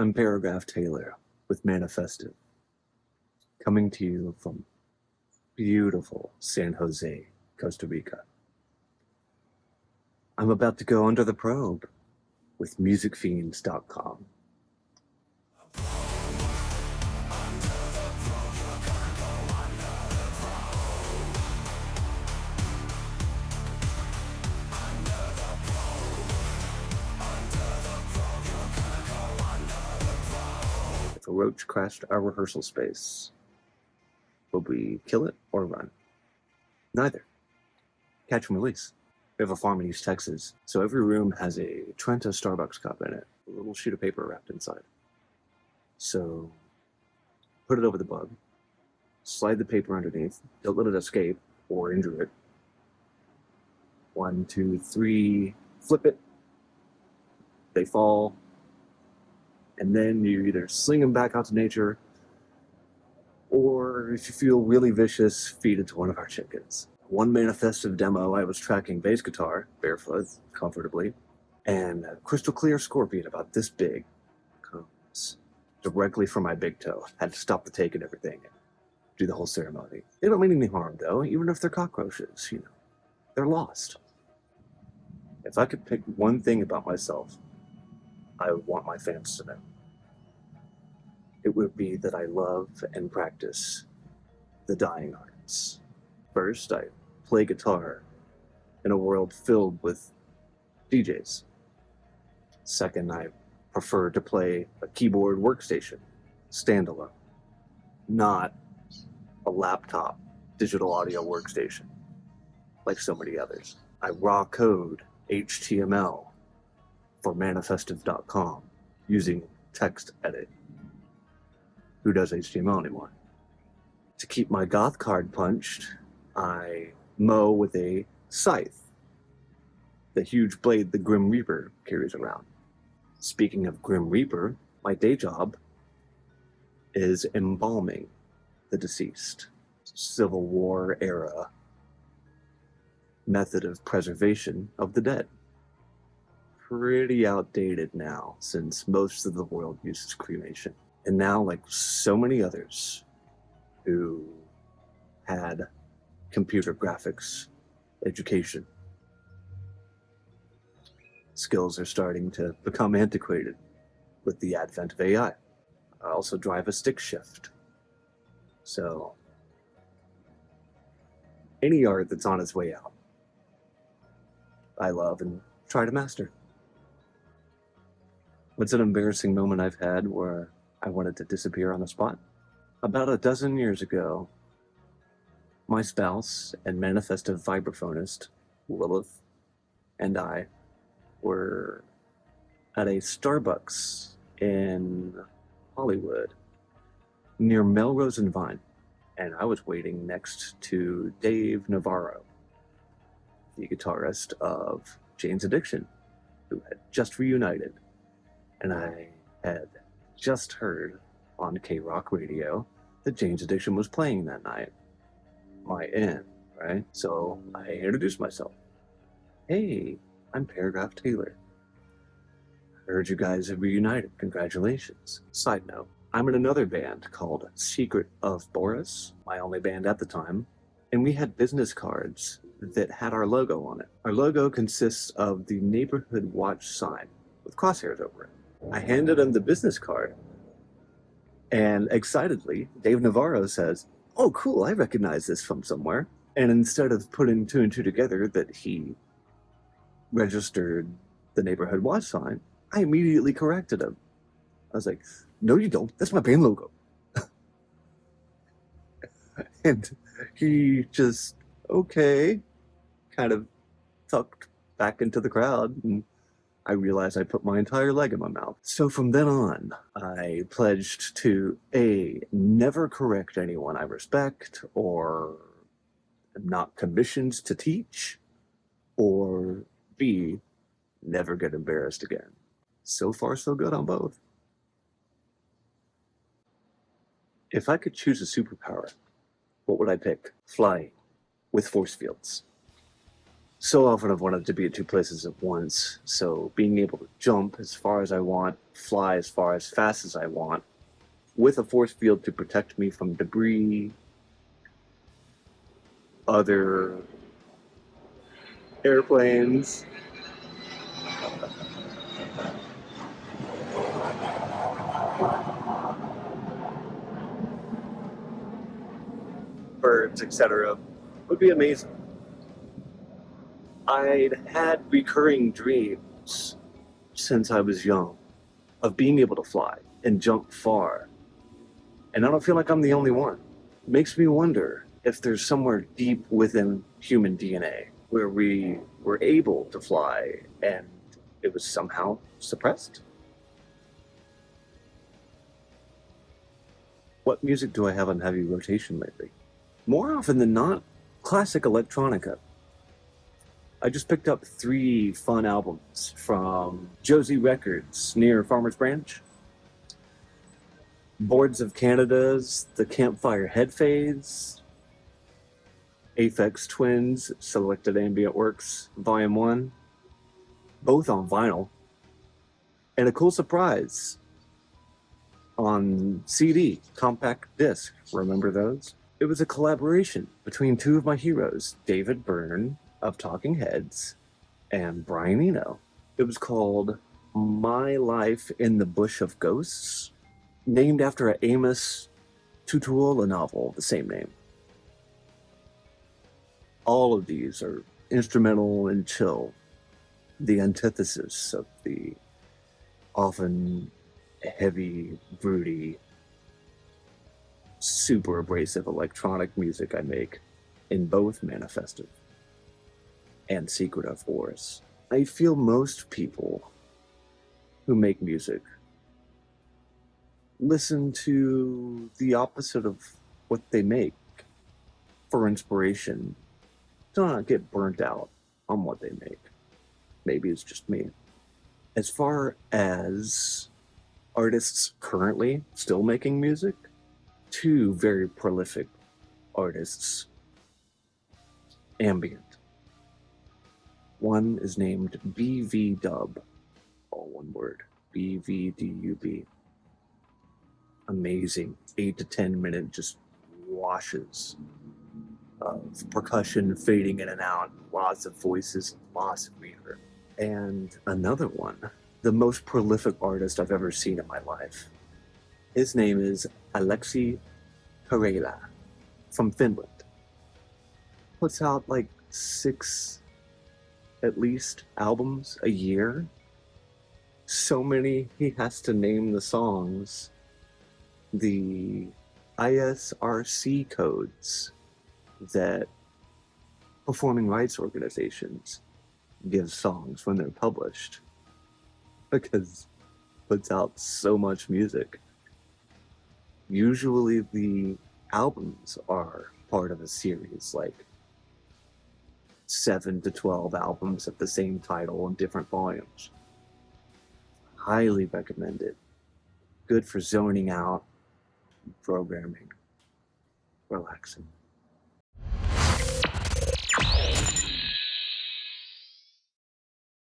I'm Paragraph Taylor with ManifestiV, coming to you from beautiful San Jose, Costa Rica. I'm about to go under the probe with musicfiends.com. If a roach crashed our rehearsal space, would we kill it or run? Neither. Catch and release. We have a farm in East Texas, so every room has a Trenta Starbucks cup in it, a little sheet of paper wrapped inside. So put it over the bug, slide the paper underneath, don't let it escape or injure it. 1, 2, 3, flip it, they fall, and then you either sling them back out to nature, or if you feel really vicious, feed it to one of our chickens. One ManifestiV demo, I was tracking bass guitar, barefoot, comfortably, and a crystal clear scorpion about this big comes directly from my big toe. Had to stop the take and everything and do the whole ceremony. They don't mean any harm, though, even if they're cockroaches, They're lost. If I could pick one thing about myself I would want my fans to know, it would be that I love and practice the dying arts. First, I play guitar in a world filled with DJs. Second, I prefer to play a keyboard workstation, standalone, not a laptop digital audio workstation like so many others. I raw code HTML for ManifestiV.com using text edit. Who does HTML anymore? To keep my goth card punched, I mow with a scythe, the huge blade the Grim Reaper carries around. Speaking of Grim Reaper, my day job is embalming the deceased. Civil War era method of preservation of the dead. Pretty outdated now, since most of the world uses cremation. And now, like so many others who had computer graphics education, skills are starting to become antiquated with the advent of AI. I also drive a stick shift. So any art that's on its way out, I love and try to master. What's an embarrassing moment I've had where I wanted to disappear on the spot? About a dozen years ago, my spouse and ManifestiV vibraphonist, Lillith, and I were at a Starbucks in Hollywood near Melrose and Vine, and I was waiting next to Dave Navarro, the guitarist of Jane's Addiction, who had just reunited, and I had just heard on K-Rock radio that Jane's Addiction was playing that night. My in, right? So I introduced myself. Hey, I'm Paragraph Taylor. Heard you guys have reunited. Congratulations. Side note, I'm in another band called Secret of Boris, my only band at the time, and we had business cards that had our logo on it. Our logo consists of the neighborhood watch sign with crosshairs over it. I handed him the business card, and excitedly, Dave Navarro says, "Oh, cool, I recognize this from somewhere." And instead of putting two and two together that he registered the neighborhood watch sign, I immediately corrected him. I was like, "No, you don't. That's my band logo." And he just, okay, kind of tucked back into the crowd, and I realized I put my entire leg in my mouth. So from then on, I pledged to A, never correct anyone I respect or am not commissioned to teach, or B, never get embarrassed again. So far, so good on both. If I could choose a superpower, what would I pick? Flying with force fields. So often I've wanted to be at two places at once, so being able to jump as far as I want, fly as far as fast as I want, with a force field to protect me from debris, other airplanes, birds, etc., would be amazing. I'd had recurring dreams since I was young of being able to fly and jump far, and I don't feel like I'm the only one. It makes me wonder if there's somewhere deep within human DNA where we were able to fly and it was somehow suppressed. What music do I have on heavy rotation lately? More often than not, classic electronica. I just picked up 3 fun albums from Josie Records near Farmers Branch, Boards of Canada's The Campfire Head Fades, Aphex Twins Selected Ambient Works Volume 1, both on vinyl, and a cool surprise on CD, compact disc. Remember those? It was a collaboration between 2 of my heroes, David Byrne of Talking Heads and Brian Eno. It was called My Life in the Bush of Ghosts, named after an Amos Tutuola novel of the same name. All of these are instrumental and chill, the antithesis of the often heavy, broody, super abrasive electronic music I make in both Manifestive and Secretive Wars. I feel most people who make music listen to the opposite of what they make for inspiration, to not get burnt out on what they make. Maybe it's just me. As far as artists currently still making music, 2 very prolific artists, ambient. One is named BV Dub, all one word, BVDUB. Amazing, 8 to 10 minute just washes of percussion fading in and out, lots of voices, lots of reverb. And another one, the most prolific artist I've ever seen in my life. His name is Aleksi Karela from Finland. Puts out like 6 at least albums a year. So many he has to name the songs. The ISRC codes that performing rights organizations give songs when they're published, because puts out so much music. Usually the albums are part of a series, like 7 to 12 albums of the same title in different volumes. Highly recommended. Good for zoning out, programming, relaxing.